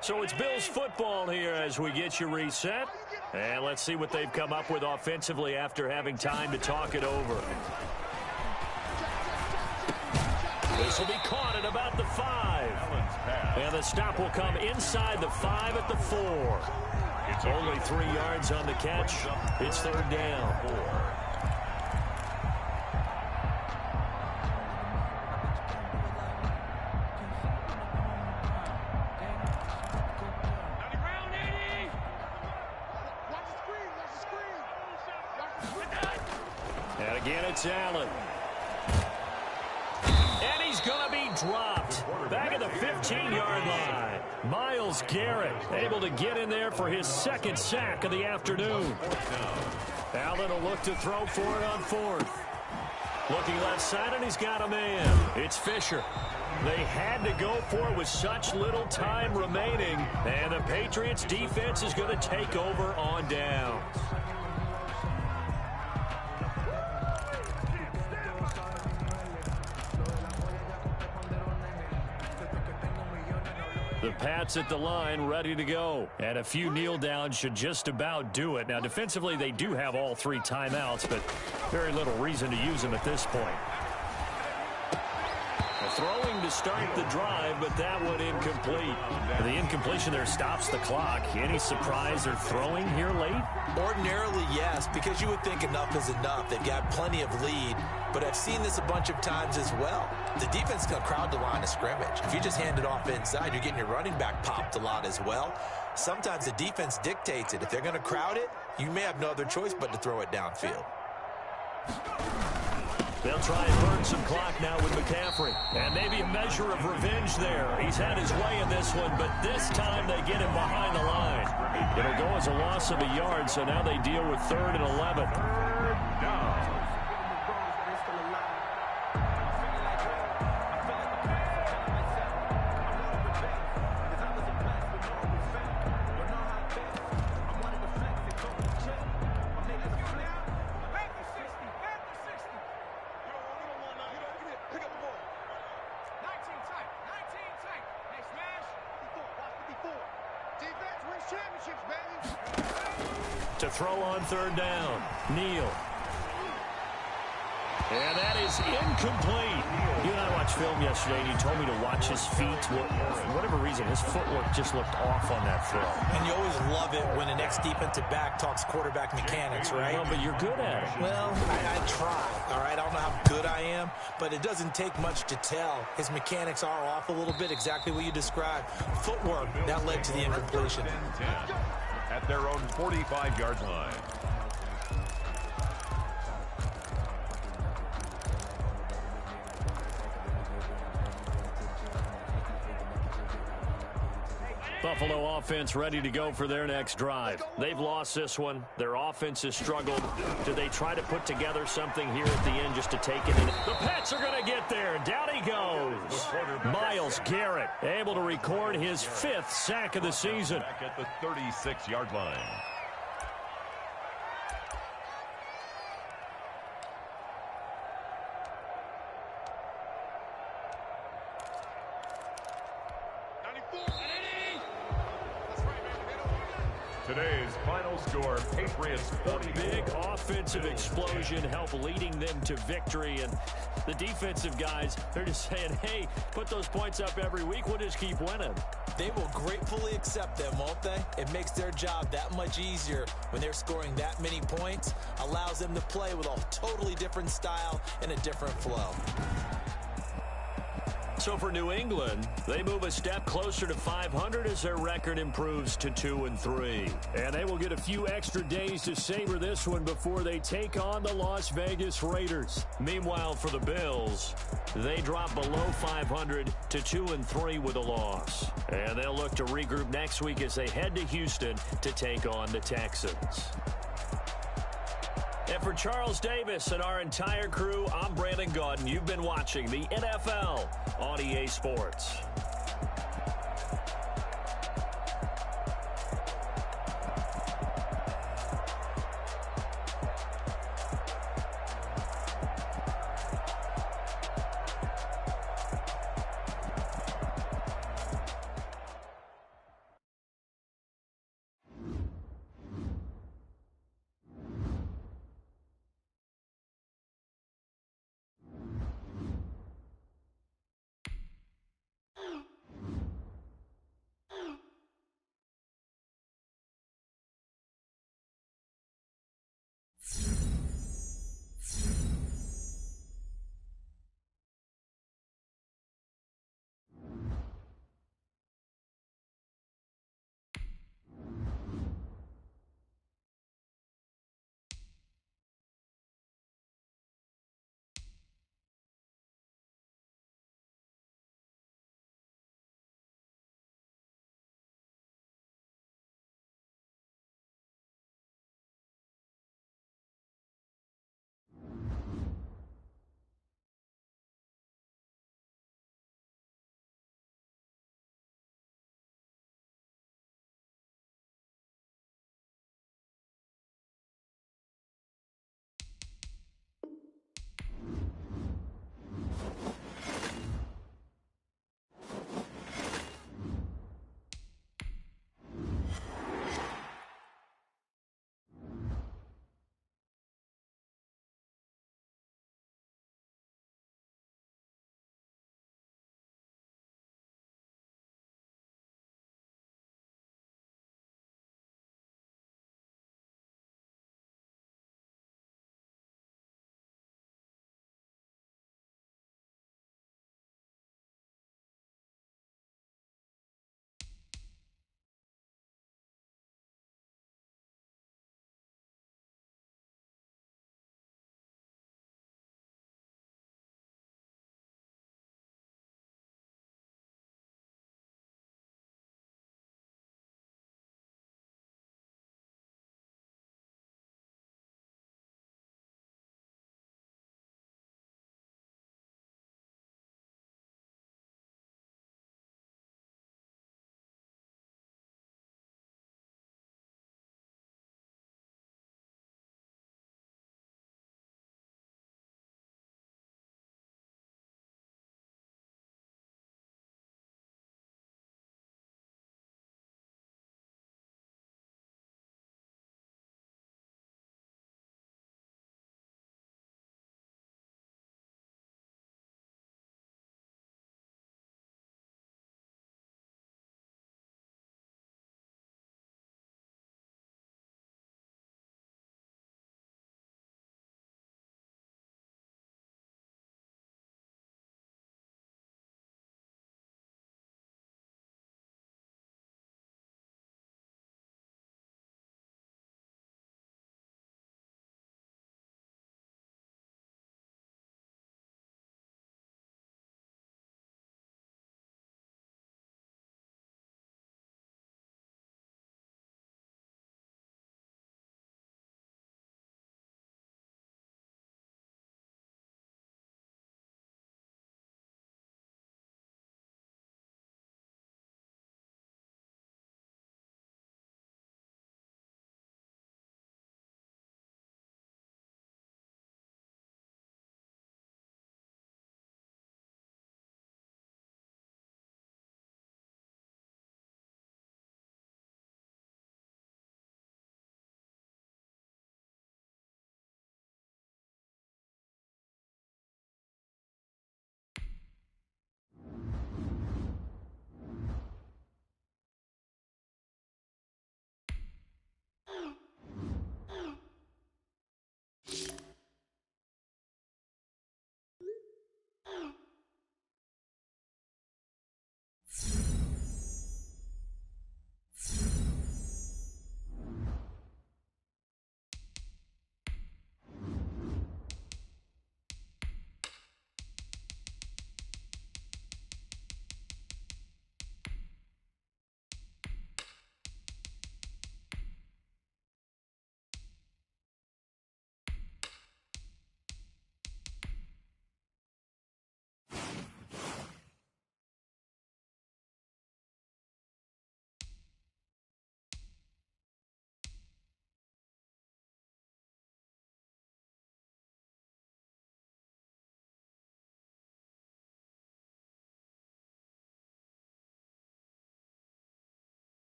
So it's Bills football here as we get you reset. And let's see what they've come up with offensively after having time to talk it over. This will be caught at about the 5. And the stop will come inside the 5 at the 4. It's only 3 yards on the catch. It's 3rd down. And again, it's Allen. And he's going to be dropped. Back at the 15-yard line. Myles Garrett able to get in there for his 2nd sack of the afternoon. Allen will look to throw for it on 4th. Looking left side, and he's got a man. It's Fisher. They had to go for it with such little time remaining. And the Patriots defense is going to take over on downs. The Pats at the line, ready to go. And a few kneel downs should just about do it. Now, defensively, they do have all 3 timeouts, but very little reason to use them at this point. Throwing to start the drive, but that one incomplete. The incompletion there stops the clock. Any surprise they're throwing here late? Ordinarily, yes, because you would think enough is enough. They've got plenty of lead, but I've seen this a bunch of times as well. The defense can crowd the line of scrimmage. If you just hand it off inside, you're getting your running back popped a lot as well. Sometimes the defense dictates it. If they're going to crowd it, you may have no other choice but to throw it downfield. They'll try and burn some clock now with McCaffrey. And maybe a measure of revenge there. He's had his way in this one, but this time they get him behind the line. It'll go as a loss of a yard, so now they deal with 3rd and 11. To throw on 3rd down. Neal. And that is incomplete. You and I watched film yesterday, and you told me to watch his feet. For whatever reason, his footwork just looked off on that throw. And you always love it when an ex-defensive back talks quarterback mechanics, right? Well, but you're good at it. Well, I try, all right? I don't know how good I am, but it doesn't take much to tell. His mechanics are off a little bit, exactly what you described. Footwork, that led to the incompletion. At their own 45-yard line. Buffalo offense ready to go for their next drive. They've lost this one. Their offense has struggled. Do they try to put together something here at the end just to take it in? The Pats are going to get there. Down he goes. Myles Garrett able to record his 5th sack of the season. Back at the 36-yard line. Today's final score, Patriots 40. Big offensive explosion helped leading them to victory. And the defensive guys, they're just saying, hey, put those points up every week. We'll just keep winning. They will gratefully accept them, won't they? It makes their job that much easier when they're scoring that many points. Allows them to play with a totally different style and a different flow. So for New England, they move a step closer to 500 as their record improves to 2-3. And they will get a few extra days to savor this one before they take on the Las Vegas Raiders. Meanwhile, for the Bills, they drop below 500 to 2-3 with a loss. And they'll look to regroup next week as they head to Houston to take on the Texans. And for Charles Davis and our entire crew, I'm Brandon Gaudin. You've been watching the NFL on EA Sports.